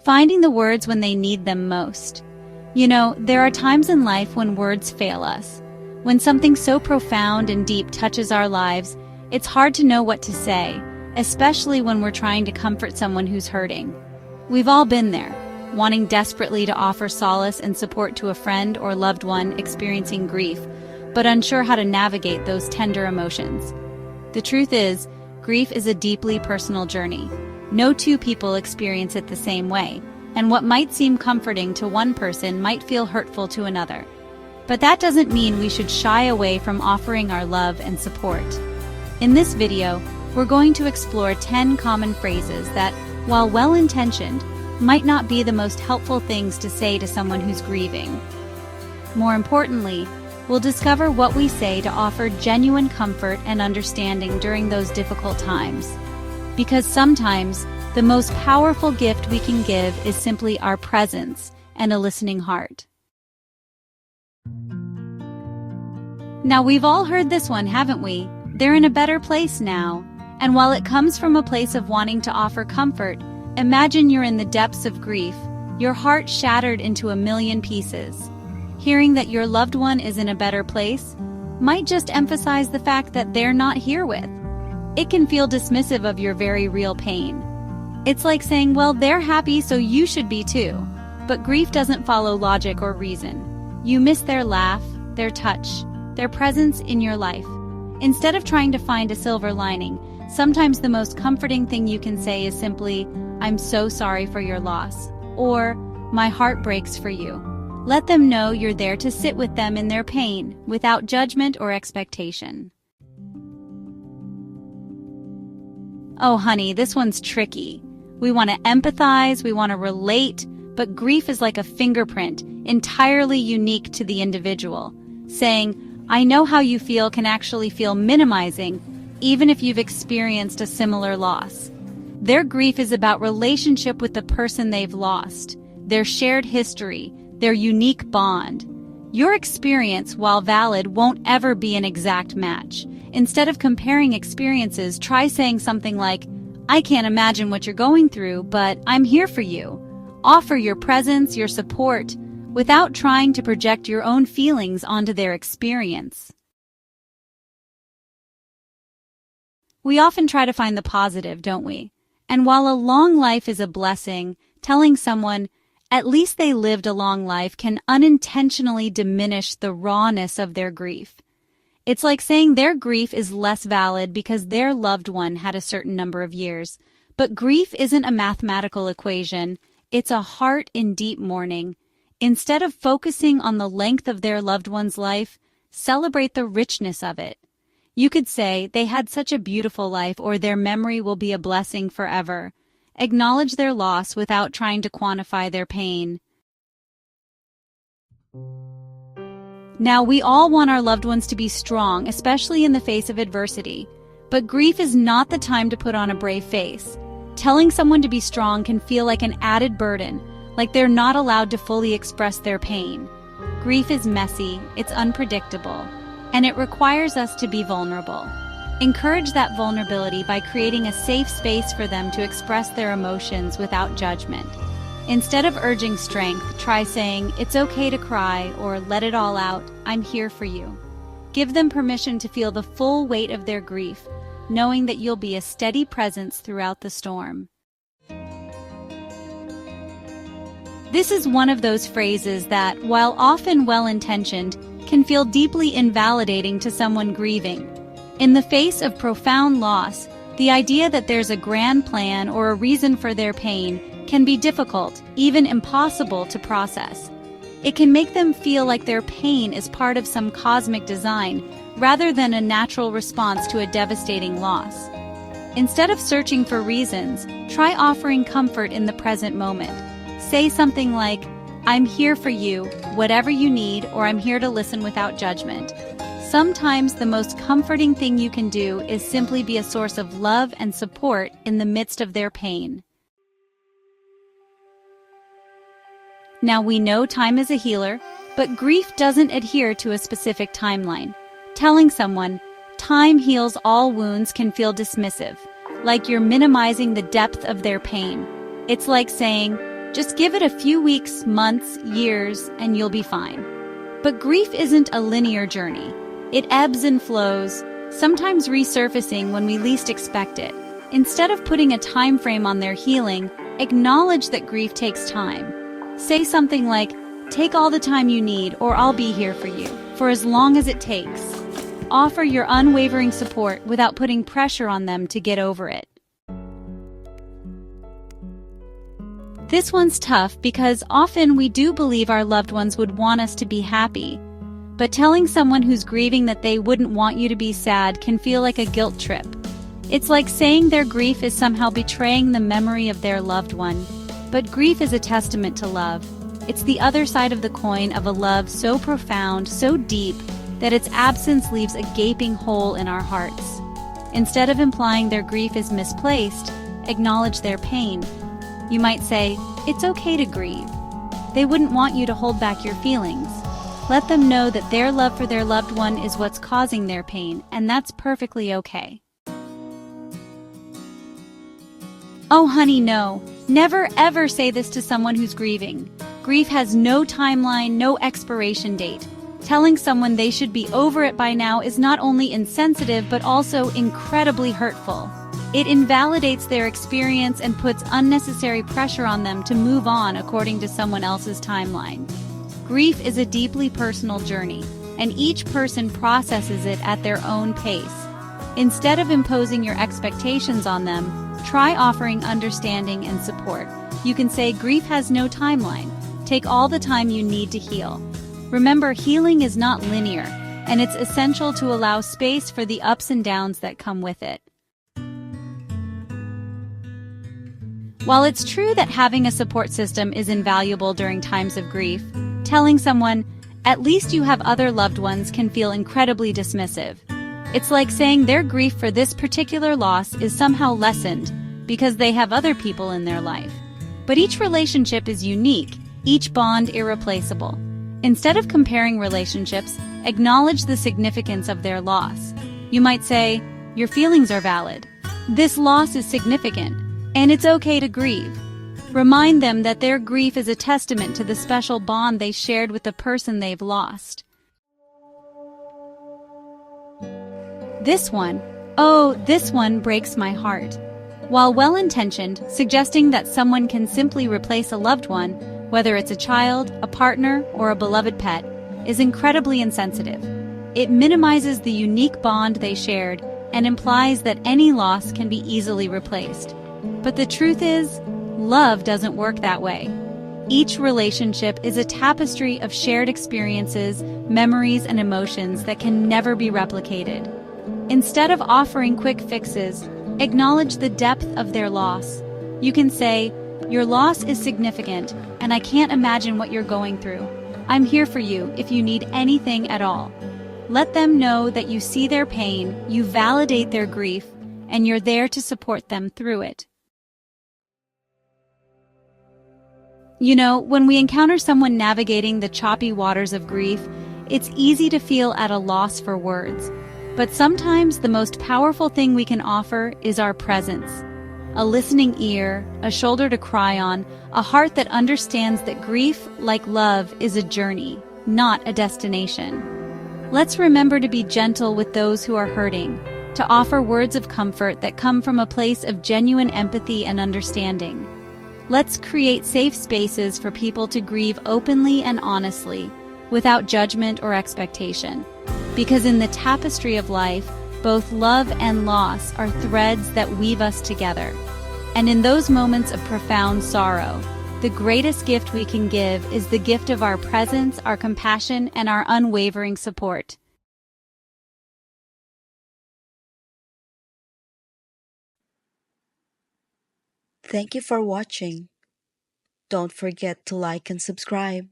finding the words when they need them most. You know, there are times in life when words fail us. When something so profound and deep touches our lives, it's hard to know what to say, especially when we're trying to comfort someone who's hurting. We've all been there, wanting desperately to offer solace and support to a friend or loved one experiencing grief, but unsure how to navigate those tender emotions. The truth is, grief is a deeply personal journey. No two people experience it the same way, and what might seem comforting to one person might feel hurtful to another. But that doesn't mean we should shy away from offering our love and support. In this video, we're going to explore 10 common phrases that, while well-intentioned, might not be the most helpful things to say to someone who's grieving. More importantly, we'll discover what we say to offer genuine comfort and understanding during those difficult times. Because sometimes, the most powerful gift we can give is simply our presence and a listening heart. Now, we've all heard this one, haven't we? They're in a better place now. And while it comes from a place of wanting to offer comfort, imagine you're in the depths of grief, your heart shattered into a million pieces. Hearing that your loved one is in a better place might just emphasize the fact that they're not here with. It can feel dismissive of your very real pain. It's like saying, well, they're happy, so you should be too. But grief doesn't follow logic or reason. You miss their laugh, their touch, their presence in your life. Instead of trying to find a silver lining, sometimes the most comforting thing you can say is simply, I'm so sorry for your loss, or my heart breaks for you. Let them know you're there to sit with them in their pain, without judgment or expectation. Oh honey, this one's tricky. We want to empathize, we want to relate, but grief is like a fingerprint, entirely unique to the individual. Saying, I know how you feel can actually feel minimizing, even if you've experienced a similar loss. Their grief is about relationship with the person they've lost, their shared history, their unique bond. Your experience, while valid, won't ever be an exact match. Instead of comparing experiences, try saying something like, I can't imagine what you're going through, but I'm here for you. Offer your presence, your support, without trying to project your own feelings onto their experience. We often try to find the positive, don't we? And while a long life is a blessing, telling someone, at least they lived a long life, can unintentionally diminish the rawness of their grief. It's like saying their grief is less valid because their loved one had a certain number of years. But grief isn't a mathematical equation, it's a heart in deep mourning. Instead of focusing on the length of their loved one's life, celebrate the richness of it. You could say, they had such a beautiful life, or their memory will be a blessing forever. Acknowledge their loss without trying to quantify their pain. Now, we all want our loved ones to be strong, especially in the face of adversity. But grief is not the time to put on a brave face. Telling someone to be strong can feel like an added burden, like they're not allowed to fully express their pain. Grief is messy, it's unpredictable, and it requires us to be vulnerable. Encourage that vulnerability by creating a safe space for them to express their emotions without judgment. Instead of urging strength, try saying, it's okay to cry, or let it all out, I'm here for you. Give them permission to feel the full weight of their grief, knowing that you'll be a steady presence throughout the storm. This is one of those phrases that, while often well-intentioned, can feel deeply invalidating to someone grieving. In the face of profound loss, the idea that there's a grand plan or a reason for their pain can be difficult, even impossible to process. It can make them feel like their pain is part of some cosmic design, rather than a natural response to a devastating loss. Instead of searching for reasons, try offering comfort in the present moment. Say something like, I'm here for you, whatever you need, or I'm here to listen without judgment. Sometimes the most comforting thing you can do is simply be a source of love and support in the midst of their pain. Now, we know time is a healer, but grief doesn't adhere to a specific timeline. Telling someone, time heals all wounds, can feel dismissive, like you're minimizing the depth of their pain. It's like saying, Just give it a few weeks, months, years, and you'll be fine. But grief isn't a linear journey. It ebbs and flows, sometimes resurfacing when we least expect it. Instead of putting a time frame on their healing, acknowledge that grief takes time. Say something like, "Take all the time you need, or I'll be here for you, for as long as it takes." Offer your unwavering support without putting pressure on them to get over it. This one's tough because often we do believe our loved ones would want us to be happy. But telling someone who's grieving that they wouldn't want you to be sad can feel like a guilt trip. It's like saying their grief is somehow betraying the memory of their loved one. But grief is a testament to love. It's the other side of the coin of a love so profound, so deep, that its absence leaves a gaping hole in our hearts. Instead of implying their grief is misplaced, acknowledge their pain. You might say, "It's okay to grieve." They wouldn't want you to hold back your feelings. Let them know that their love for their loved one is what's causing their pain, and that's perfectly okay. Oh honey, no. Never ever say this to someone who's grieving. Grief has no timeline, no expiration date. Telling someone they should be over it by now is not only insensitive but also incredibly hurtful. It invalidates their experience and puts unnecessary pressure on them to move on according to someone else's timeline. Grief is a deeply personal journey, and each person processes it at their own pace. Instead of imposing your expectations on them, try offering understanding and support. You can say, "Grief has no timeline. Take all the time you need to heal." Remember, healing is not linear, and it's essential to allow space for the ups and downs that come with it. While it's true that having a support system is invaluable during times of grief, telling someone, "At least you have other loved ones," can feel incredibly dismissive. It's like saying their grief for this particular loss is somehow lessened because they have other people in their life. But each relationship is unique, each bond irreplaceable. Instead of comparing relationships, acknowledge the significance of their loss. You might say, "Your feelings are valid. This loss is significant, and it's okay to grieve." Remind them that their grief is a testament to the special bond they shared with the person they've lost. This one breaks my heart. While well-intentioned, suggesting that someone can simply replace a loved one, whether it's a child, a partner, or a beloved pet, is incredibly insensitive. It minimizes the unique bond they shared and implies that any loss can be easily replaced. But the truth is, love doesn't work that way. Each relationship is a tapestry of shared experiences, memories, and emotions that can never be replicated. Instead of offering quick fixes, acknowledge the depth of their loss. You can say, "Your loss is significant, and I can't imagine what you're going through. I'm here for you if you need anything at all." Let them know that you see their pain, you validate their grief, and you're there to support them through it. You know, when we encounter someone navigating the choppy waters of grief, it's easy to feel at a loss for words. But sometimes the most powerful thing we can offer is our presence. A listening ear, a shoulder to cry on, a heart that understands that grief, like love, is a journey, not a destination. Let's remember to be gentle with those who are hurting, to offer words of comfort that come from a place of genuine empathy and understanding. Let's create safe spaces for people to grieve openly and honestly, without judgment or expectation. Because in the tapestry of life, both love and loss are threads that weave us together. And in those moments of profound sorrow, the greatest gift we can give is the gift of our presence, our compassion, and our unwavering support. Thank you for watching. Don't forget to like and subscribe.